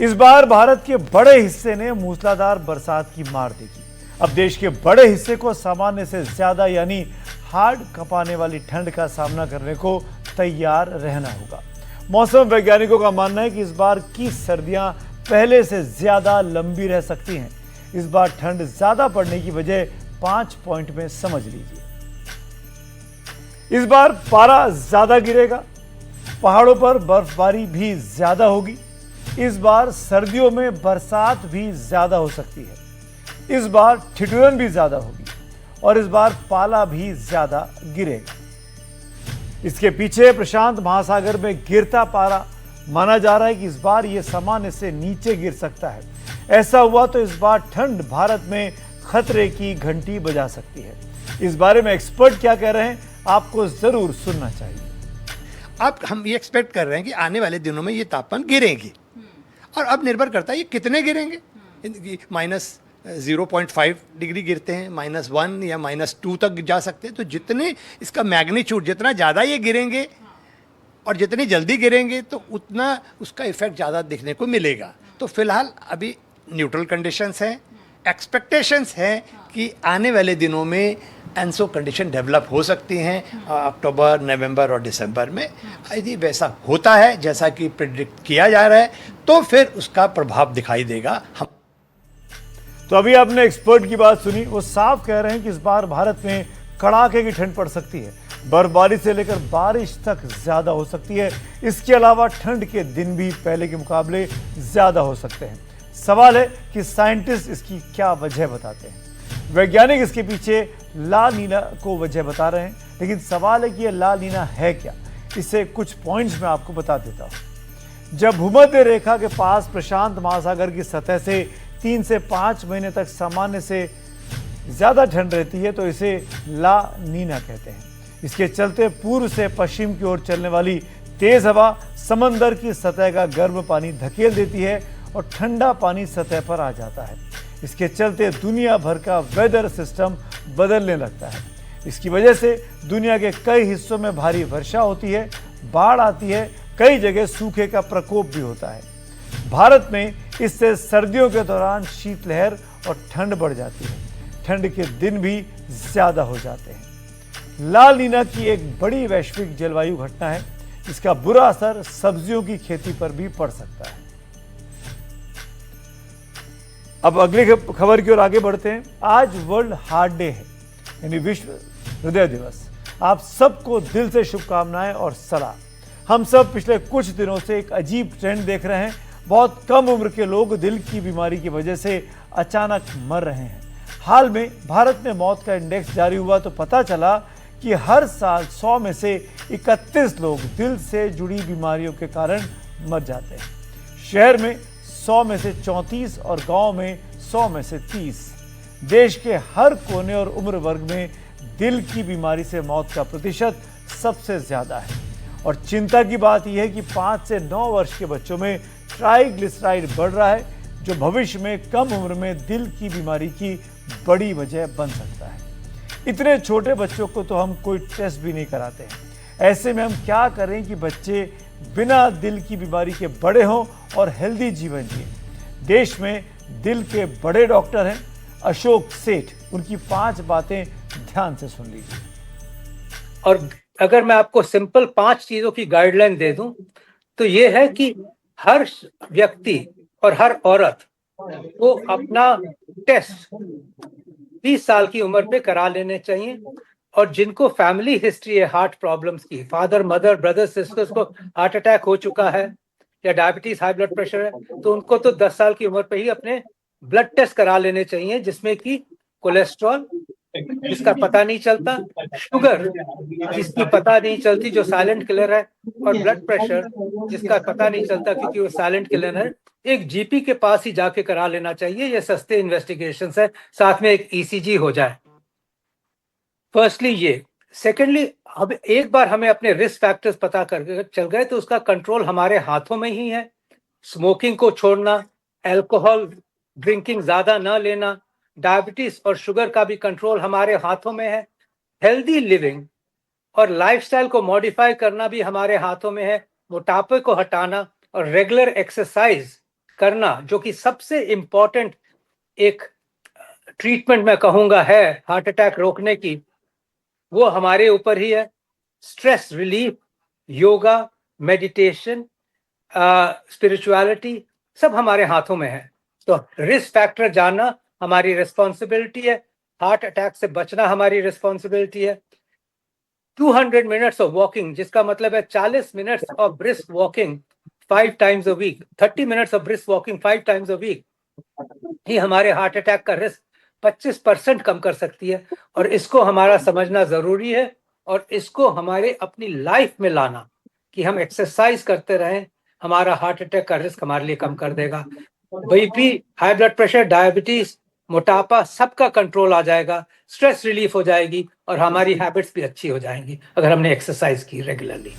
इस बार भारत के बड़े हिस्से ने मूसलाधार बरसात की मार देखी। अब देश के बड़े हिस्से को सामान्य से ज्यादा यानी हार्ड कपाने वाली ठंड का सामना करने को तैयार रहना होगा। मौसम वैज्ञानिकों का मानना है कि इस बार की सर्दियां पहले से ज्यादा लंबी रह सकती हैं। इस बार ठंड ज्यादा पड़ने की वजह 5 पॉइंट में समझ लीजिए। इस बार पारा ज्यादा गिरेगा, पहाड़ों पर बर्फबारी भी ज्यादा होगी। इस बार सर्दियों में बरसात भी ज्यादा हो सकती है। इस बार ठिठुरन भी ज्यादा होगी और इस बार पाला भी ज्यादा गिरेगा। इसके पीछे प्रशांत महासागर में गिरता पारा माना जा रहा है कि इस बार यह सामान्य से नीचे गिर सकता है। ऐसा हुआ तो इस बार ठंड भारत में खतरे की घंटी बजा सकती है। इस बारे में एक्सपर्ट क्या कह रहे हैं, आपको जरूर सुनना चाहिए। अब हम ये एक्सपेक्ट कर रहे हैं कि आने वाले दिनों में ये तापमान गिरेंगे और अब निर्भर करता है ये कितने गिरेंगे। -0.5 डिग्री गिरते हैं, -1 या -2 तक जा सकते हैं। तो जितने इसका मैग्नीट्यूड जितना ज़्यादा ये गिरेंगे और जितनी जल्दी गिरेंगे तो उतना उसका इफेक्ट ज़्यादा दिखने को मिलेगा। तो फिलहाल अभी न्यूट्रल कंडीशंस हैं। एक्सपेक्टेशंस हैं कि आने वाले दिनों में एनसो कंडीशन डेवलप हो सकती हैं अक्टूबर, नवंबर और दिसंबर में। यदि वैसा होता है जैसा कि प्रेडिक्ट किया जा रहा है तो फिर उसका प्रभाव दिखाई देगा। हम तो अभी आपने एक्सपर्ट की बात सुनी। वो साफ कह रहे हैं कि इस बार भारत में कड़ाके की ठंड पड़ सकती है। बर्फबारी से लेकर बारिश तक ज्यादा हो सकती है। इसके अलावा ठंड के दिन भी पहले के मुकाबले ज्यादा हो सकते हैं। सवाल है कि साइंटिस्ट इसकी क्या वजह बताते हैं। वैज्ञानिक इसके पीछे ला नीना को वजह बता रहे हैं, लेकिन सवाल है कि यह ला नीना है क्या। इससे कुछ पॉइंट्स मैं आपको बता देता हूं। जब भूमध्य रेखा के पास प्रशांत महासागर की सतह से 3 से 5 महीने तक सामान्य से ज्यादा ठंड रहती है तो इसे ला नीना कहते हैं। इसके चलते पूर्व से पश्चिम की ओर चलने वाली तेज हवा समंदर की सतह का गर्म पानी धकेल देती है और ठंडा पानी सतह पर आ जाता है। इसके चलते दुनिया भर का वेदर सिस्टम बदलने लगता है। इसकी वजह से दुनिया के कई हिस्सों में भारी वर्षा होती है, बाढ़ आती है, कई जगह सूखे का प्रकोप भी होता है। भारत में इससे सर्दियों के दौरान शीतलहर और ठंड बढ़ जाती है। ठंड के दिन भी ज्यादा हो जाते हैं। ला नीना की एक बड़ी वैश्विक जलवायु घटना है। इसका बुरा असर सब्जियों की खेती पर भी पड़ सकता है। अब अगली खबर की ओर आगे बढ़ते हैं। आज वर्ल्ड हार्ट डे है, यानी विश्व हृदय दिवस। आप सबको दिल से शुभकामनाएं और सलाह। हम सब पिछले कुछ दिनों से एक अजीब ट्रेंड देख रहे हैं। बहुत कम उम्र के लोग दिल की बीमारी की वजह से अचानक मर रहे हैं। हाल में भारत में मौत का इंडेक्स जारी हुआ तो पता चला कि हर साल 100 में से 31 लोग दिल से जुड़ी बीमारियों के कारण मर जाते हैं। शहर में 100 में से 34 और गांव में 100 में से 30। देश के हर कोने और उम्र वर्ग में दिल की बीमारी से मौत का प्रतिशत सबसे ज्यादा है। और चिंता की बात यह है कि 5 से 9 वर्ष के बच्चों में ट्राइग्लिसराइड बढ़ रहा है, जो भविष्य में कम उम्र में दिल की बीमारी की बड़ी वजह बन सकता है। इतने छोटे बच्चों को तो हम कोई टेस्ट भी नहीं कराते हैं। ऐसे में हम क्या करें कि बच्चे बिना दिल की बीमारी के बड़े हों और हेल्दी जीवन जिए। देश में दिल के बड़े डॉक्टर हैं अशोक सेठ। उनकी 5 बातें ध्यान से सुन लीजिए। और अगर मैं आपको सिंपल 5 चीजों की गाइडलाइन दे दूं तो ये है कि हर व्यक्ति और हर औरत को अपना टेस्ट 20 साल की उम्र पे करा लेने चाहिए। और जिनको फैमिली हिस्ट्री है हार्ट प्रॉब्लम्स की, फादर मदर ब्रदर सिस्टर्स को हार्ट अटैक हो चुका है या डायबिटीज हाई ब्लड प्रेशर है, तो उनको तो 10 साल की उम्र पे ही अपने ब्लड टेस्ट करा लेने चाहिए, जिसमें कि कोलेस्ट्रॉल जिसका पता नहीं चलता, शुगर जिसकी पता नहीं चलती जो साइलेंट किलर है, और ब्लड प्रेशर जिसका पता नहीं चलता क्योंकि वो साइलेंट किलर है। एक जीपी के पास ही जाके करा लेना चाहिए। ये सस्ते इन्वेस्टिगेशन है, साथ में एक ईसीजी हो जाए। फर्स्टली ये। सेकेंडली, अब एक बार हमें अपने रिस्क फैक्टर्स पता कर चल गए तो उसका कंट्रोल हमारे हाथों में ही है। स्मोकिंग को छोड़ना, अल्कोहल ड्रिंकिंग ज्यादा न लेना, डायबिटीज और शुगर का भी कंट्रोल हमारे हाथों में है। हेल्दी लिविंग और लाइफस्टाइल को मॉडिफाई करना भी हमारे हाथों में है। मोटापे को हटाना और रेगुलर एक्सरसाइज करना, जो कि सबसे इम्पोर्टेंट एक ट्रीटमेंट मैं कहूंगा है हार्ट अटैक रोकने की, वो हमारे ऊपर ही है। Stress relief, yoga, meditation, spirituality, सब हमारे हाथों में है। तो रिस्क फैक्टर जानना हमारी रिस्पॉन्सिबिलिटी है, हार्ट अटैक से बचना हमारी रिस्पॉन्सिबिलिटी है। 200 मिनट्स ऑफ वॉकिंग, जिसका मतलब है 40 minutes of brisk walking 5 times a week, 30 minutes of brisk walking 5 times a week, ही हमारे हार्ट अटैक का रिस्क 25% कम कर सकती है। और इसको हमारा समझना जरूरी है, और इसको हमारे अपनी लाइफ में लाना कि हम एक्सरसाइज करते रहें, हमारा हार्ट अटैक का रिस्क हमारे लिए कम कर देगा। BP, high blood pressure, diabetes, मोटापा, सबका कंट्रोल आ जाएगा, स्ट्रेस रिलीफ हो जाएगी, और हमारी हैबिट्स भी अच्छी हो जाएंगी अगर हमने एक्सरसाइज की रेगुलरली।